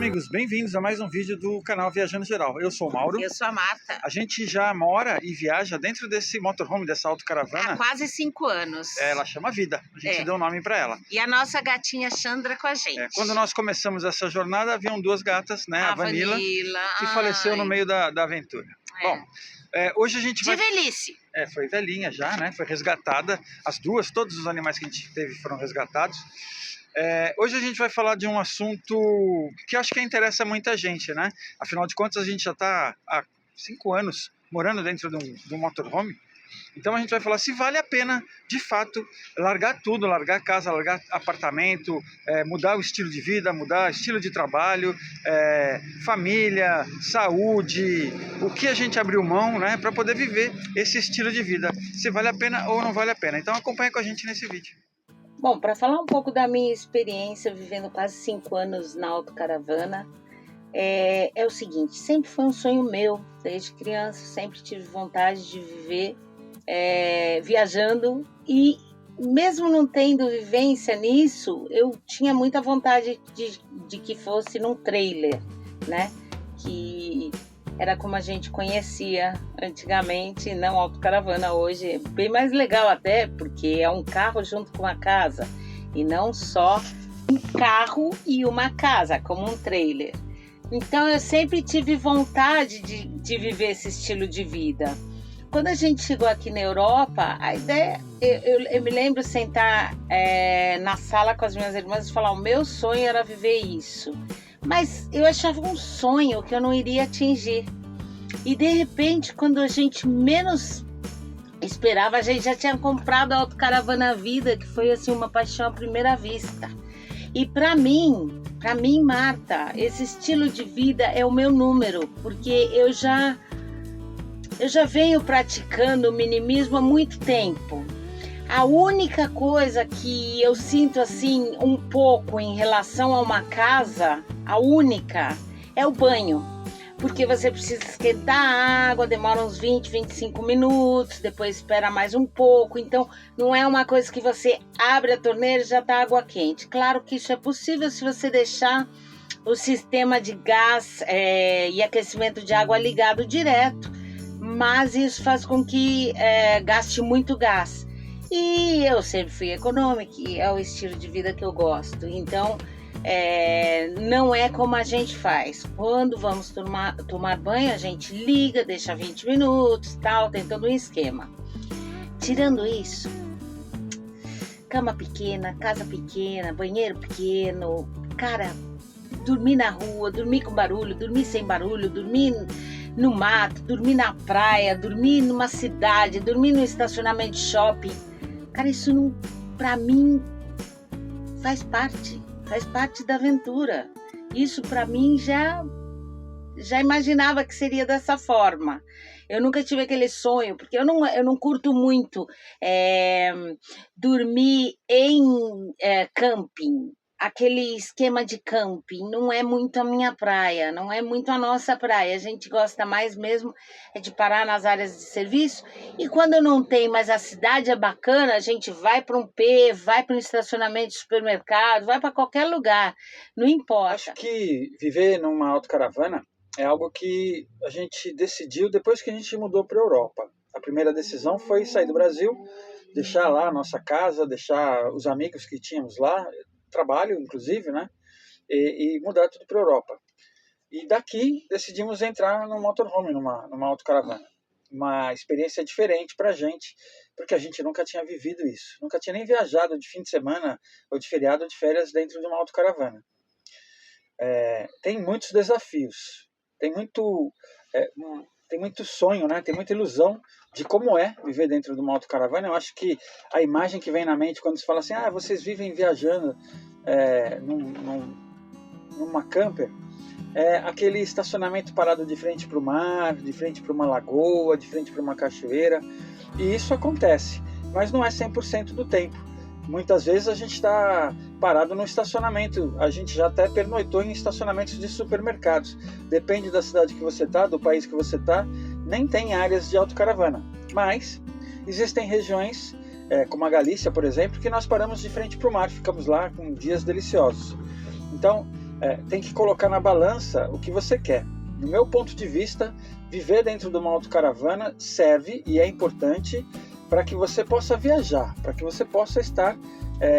amigos, bem-vindos a mais um vídeo do canal Viajando Geral. Eu sou o Mauro. Eu sou a Marta. A gente já mora e viaja dentro desse motorhome, dessa autocaravana. Há quase 5 anos. Ela chama Vida, a gente deu um nome para ela. E a nossa gatinha Chandra com a gente. Quando nós começamos essa jornada, haviam duas gatas, né? A Vanilla, que faleceu no meio da aventura. Bom, hoje a gente vai... De velhice. Foi velhinha já, né? Foi resgatada. As duas, todos os animais que a gente teve foram resgatados. Hoje a gente vai falar de um assunto que acho que interessa muita gente, né? Afinal de contas, a gente já está há 5 anos morando dentro de um motorhome. Então a gente vai falar se vale a pena, de fato, largar tudo, largar casa, largar apartamento, mudar o estilo de vida, mudar o estilo de trabalho, família, saúde, o que a gente abriu mão, né, para poder viver esse estilo de vida. Se vale a pena ou não vale a pena. Então acompanha com a gente nesse vídeo. Bom, para falar um pouco da minha experiência vivendo quase 5 anos na autocaravana, é o seguinte, sempre foi um sonho meu, desde criança, sempre tive vontade de viver viajando e mesmo não tendo vivência nisso, eu tinha muita vontade de que fosse num trailer, né? Que era como a gente conhecia antigamente, não autocaravana hoje, bem mais legal até, porque é um carro junto com uma casa, e não só um carro e uma casa, como um trailer. Então eu sempre tive vontade de viver esse estilo de vida. Quando a gente chegou aqui na Europa, a ideia, eu me lembro sentar na sala com as minhas irmãs e falar, o meu sonho era viver isso. Mas eu achava um sonho que eu não iria atingir. E de repente, quando a gente menos esperava, a gente já tinha comprado a autocaravana Vida, que foi assim uma paixão à primeira vista. E para mim, Marta, esse estilo de vida é o meu número, porque eu já venho praticando o minimismo há muito tempo. A única coisa que eu sinto assim um pouco em relação a uma casa, a única, é o banho. Porque você precisa esquentar a água, demora uns 20, 25 minutos, depois espera mais um pouco. Então, não é uma coisa que você abre a torneira e já está água quente. Claro que isso é possível se você deixar o sistema de gás e aquecimento de água ligado direto, mas isso faz com que gaste muito gás. E eu sempre fui econômica, e é o estilo de vida que eu gosto. Então, não é como a gente faz. Quando vamos tomar banho, a gente liga, deixa 20 minutos, tal, tem todo um esquema. Tirando isso, cama pequena, casa pequena, banheiro pequeno, cara, dormir na rua, dormir com barulho, dormir sem barulho, dormir no mato, dormir na praia, dormir numa cidade, dormir no estacionamento de shopping. Cara, isso não, pra mim, faz parte da aventura. Isso pra mim já imaginava que seria dessa forma. Eu nunca tive aquele sonho, porque eu não curto muito dormir em camping. Aquele esquema de camping não é muito a minha praia, não é muito a nossa praia. A gente gosta mais mesmo de parar nas áreas de serviço. E quando não tem, mas a cidade é bacana, a gente vai para um vai para um estacionamento de supermercado, vai para qualquer lugar, não importa. Acho que viver numa autocaravana é algo que a gente decidiu depois que a gente mudou para a Europa. A primeira decisão foi sair do Brasil, deixar lá a nossa casa, deixar os amigos que tínhamos lá, trabalho, inclusive, né? E mudar tudo para a Europa. E daqui decidimos entrar num motorhome, numa autocaravana. Uma experiência diferente para a gente, porque a gente nunca tinha vivido isso. Nunca tinha nem viajado de fim de semana ou de feriado ou de férias dentro de uma autocaravana. Tem muitos desafios, tem muito sonho, né? Tem muita ilusão de como é viver dentro de uma autocaravana. Eu acho que a imagem que vem na mente quando se fala assim, vocês vivem viajando numa camper, é aquele estacionamento parado de frente para o mar, de frente para uma lagoa, de frente para uma cachoeira, e isso acontece, mas não é 100% do tempo. Muitas vezes a gente está parado no estacionamento, a gente já até pernoitou em estacionamentos de supermercados. Depende da cidade que você está, do país que você está, nem tem áreas de autocaravana. Mas existem regiões, como a Galícia, por exemplo, que nós paramos de frente para o mar, ficamos lá com dias deliciosos. Então, tem que colocar na balança o que você quer. No meu ponto de vista, viver dentro de uma autocaravana serve e é importante para que você possa viajar, para que você possa estar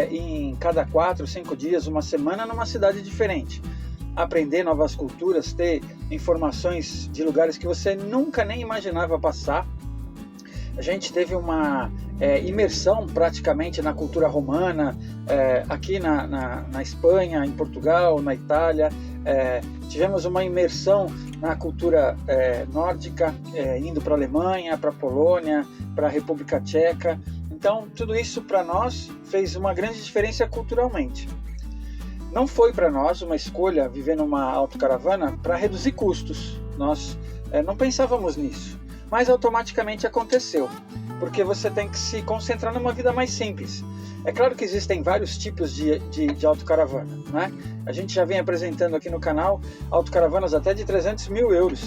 em cada 4, 5 dias, uma semana numa cidade diferente. Aprender novas culturas, ter informações de lugares que você nunca nem imaginava passar. A gente teve uma imersão praticamente na cultura romana, aqui na Espanha, em Portugal, na Itália. Tivemos uma imersão na cultura nórdica, indo para a Alemanha, para a Polônia, para a República Tcheca. Então, tudo isso para nós fez uma grande diferença culturalmente. Não foi para nós uma escolha viver numa autocaravana para reduzir custos. Nós não pensávamos nisso, mas automaticamente aconteceu, porque você tem que se concentrar numa vida mais simples. É claro que existem vários tipos de autocaravana, né? A gente já vem apresentando aqui no canal autocaravanas até de 300 mil euros,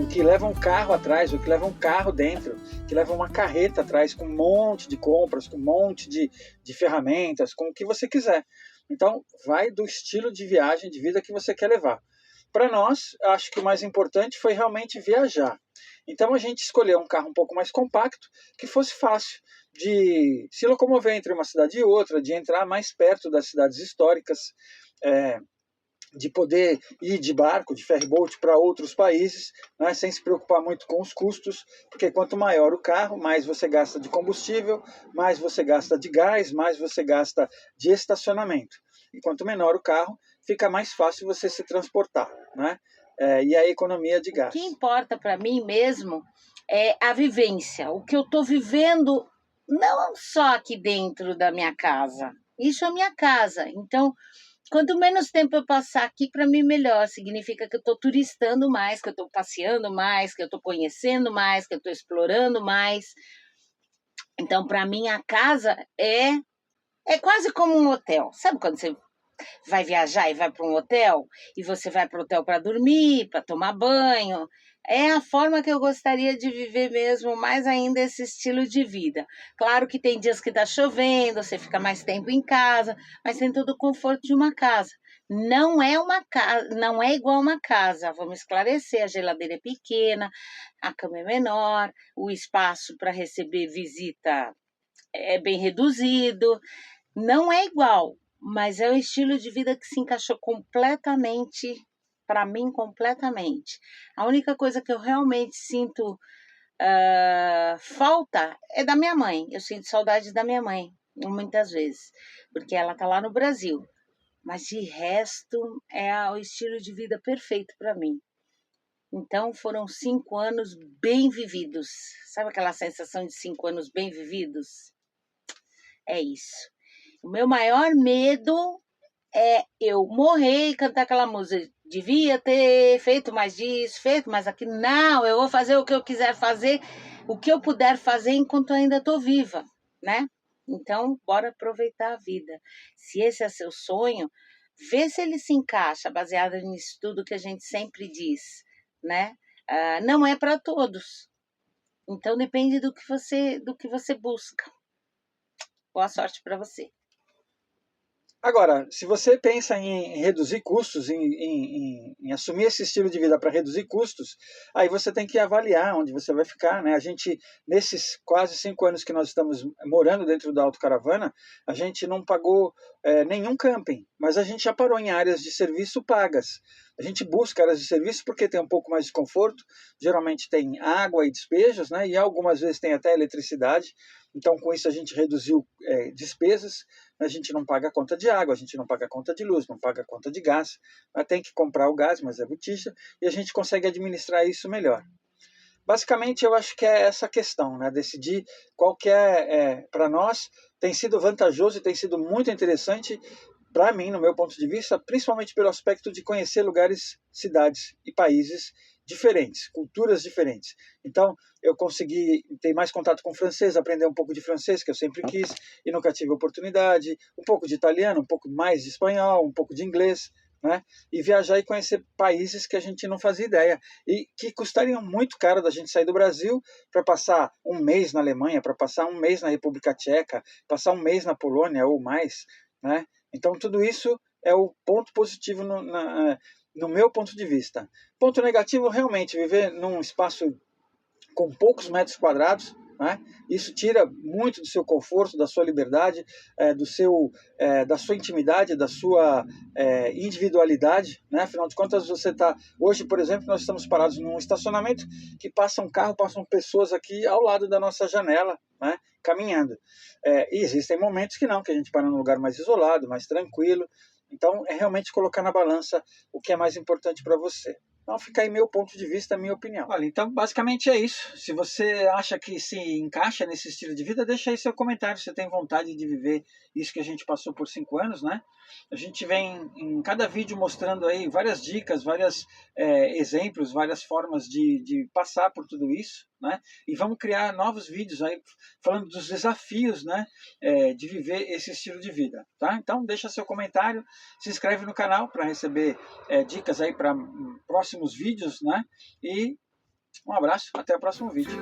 que levam um carro atrás, ou que levam um carro dentro, que levam uma carreta atrás com um monte de compras, com um monte de ferramentas, com o que você quiser. Então, vai do estilo de viagem, de vida que você quer levar. Para nós, acho que o mais importante foi realmente viajar. Então, a gente escolheu um carro um pouco mais compacto, que fosse fácil de se locomover entre uma cidade e outra, de entrar mais perto das cidades históricas, de poder ir de barco, de ferryboat para outros países, né, sem se preocupar muito com os custos, porque quanto maior o carro, mais você gasta de combustível, mais você gasta de gás, mais você gasta de estacionamento. E quanto menor o carro, fica mais fácil você se transportar, né? E a economia de gás. O que importa para mim mesmo é a vivência, o que eu estou vivendo, não só aqui dentro da minha casa. Isso é a minha casa, então... Quanto menos tempo eu passar aqui, para mim, melhor. Significa que eu estou turistando mais, que eu estou passeando mais, que eu estou conhecendo mais, que eu estou explorando mais. Então, para mim, a casa é quase como um hotel. Sabe quando você vai viajar e vai para um hotel? E você vai para o hotel para dormir, para tomar banho. É a forma que eu gostaria de viver mesmo, mais ainda esse estilo de vida. Claro que tem dias que está chovendo, você fica mais tempo em casa, mas tem todo o conforto de uma casa. Não é uma casa, não é igual a uma casa, vamos esclarecer, a geladeira é pequena, a cama é menor, o espaço para receber visita é bem reduzido, não é igual, mas é um estilo de vida que se encaixou completamente, para mim, completamente. A única coisa que eu realmente sinto falta é da minha mãe. Eu sinto saudade da minha mãe, muitas vezes, porque ela está lá no Brasil. Mas de resto, é o estilo de vida perfeito para mim. Então, foram 5 anos bem vividos. Sabe aquela sensação de 5 anos bem vividos? É isso. O meu maior medo é eu morrer e cantar aquela música. Devia ter feito mais disso, feito mais aquilo. Não, eu vou fazer o que eu quiser fazer, o que eu puder fazer enquanto eu ainda estou viva, né? Então, bora aproveitar a vida. Se esse é seu sonho, vê se ele se encaixa, baseado nisso tudo que a gente sempre diz, né? Não é para todos. Então, depende do que você busca. Boa sorte para você. Agora, se você pensa em reduzir custos, em assumir esse estilo de vida para reduzir custos, aí você tem que avaliar onde você vai ficar, né? A gente, nesses quase 5 anos que nós estamos morando dentro da autocaravana, a gente não pagou nenhum camping, mas a gente já parou em áreas de serviço pagas. A gente busca áreas de serviço porque tem um pouco mais de conforto, geralmente tem água e despejos, né? E algumas vezes tem até eletricidade. Então, com isso, a gente reduziu despesas, a gente não paga a conta de água, a gente não paga a conta de luz, não paga a conta de gás, tem que comprar o gás, mas é botija, e a gente consegue administrar isso melhor. Basicamente, eu acho que é essa questão, né? Decidir qual que para nós, tem sido vantajoso e tem sido muito interessante, para mim, no meu ponto de vista, principalmente pelo aspecto de conhecer lugares, cidades e países diferentes, culturas diferentes. Então, eu consegui ter mais contato com o francês, aprender um pouco de francês, que eu sempre quis, e nunca tive oportunidade, um pouco de italiano, um pouco mais de espanhol, um pouco de inglês, né? E viajar e conhecer países que a gente não fazia ideia, e que custariam muito caro da gente sair do Brasil para passar um mês na Alemanha, para passar um mês na República Tcheca, passar um mês na Polônia ou mais, né? Então, tudo isso é o ponto positivo no meu ponto de vista. Ponto negativo, realmente, viver num espaço com poucos metros quadrados, né? Isso tira muito do seu conforto, da sua liberdade, da sua intimidade, da sua individualidade, né? Afinal de contas, você está... Hoje, por exemplo, nós estamos parados num estacionamento que passa um carro, passam pessoas aqui ao lado da nossa janela, né? Caminhando. E existem momentos que não, que a gente para num lugar mais isolado, mais tranquilo. Então, é realmente colocar na balança o que é mais importante para você. Então fica aí meu ponto de vista, minha opinião. Olha, então basicamente é isso. Se você acha que se encaixa nesse estilo de vida, deixa aí seu comentário. Se tem vontade de viver isso que a gente passou por 5 anos, né? A gente vem em cada vídeo mostrando aí várias dicas, vários exemplos, várias formas de passar por tudo isso, né? E vamos criar novos vídeos aí falando dos desafios, né? De viver esse estilo de vida, tá? Então deixa seu comentário, se inscreve no canal para receber dicas aí para próximos vídeos, né? E um abraço, até o próximo vídeo.